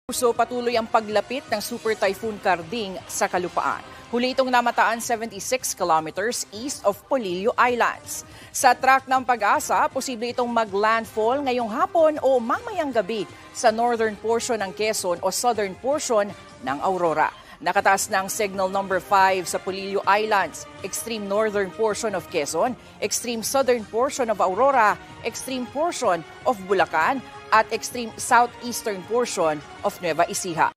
So patuloy ang paglapit ng Super Typhoon Karding sa kalupaan. Huli itong namataan 76 kilometers east of Polillo Islands. Sa track ng Pag-asa, posible itong mag-landfall ngayong hapon o mamayang gabi sa northern portion ng Quezon o southern portion ng Aurora. Nakataas ng signal number 5 sa Polillo Islands, extreme northern portion of Quezon, extreme southern portion of Aurora, extreme portion of Bulacan, at extreme southeastern portion of Nueva Ecija.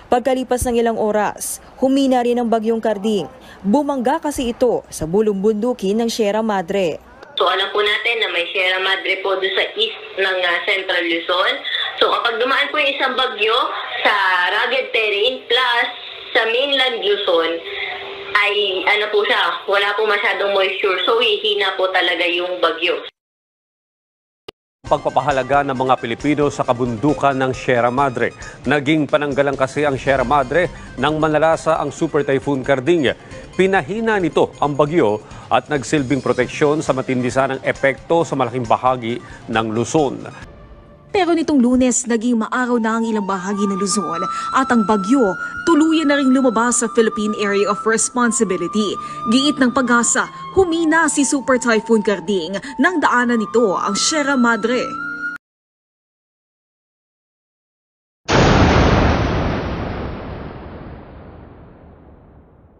Pagkalipas ng ilang oras, humina rin ang bagyong Karding. Bumangga kasi ito sa bulong-bundukin ng Sierra Madre. So alam po natin na may Sierra Madre po doon sa east ng Central Luzon. So kapag dumaan po yung isang bagyo sa rugged terrain plus sa mainland Luzon, ay po siya, wala po masyadong moisture. So hihina po talaga yung bagyo. Pagpapahalaga ng mga Pilipino sa kabundukan ng Sierra Madre. Naging pananggalang kasi ang Sierra Madre nang manalasa ang Super Typhoon Karding. Pinahina nito ang bagyo at nagsilbing proteksyon sa matindi sanang epekto sa malaking bahagi ng Luzon. Pero nitong Lunes, naging maaraw na ang ilang bahagi ng Luzon at ang bagyo tuluyan na ring lumabas sa Philippine Area of Responsibility. Giit ng Pag-asa, humina si Super Typhoon Karding nang daanan nito ang Sierra Madre.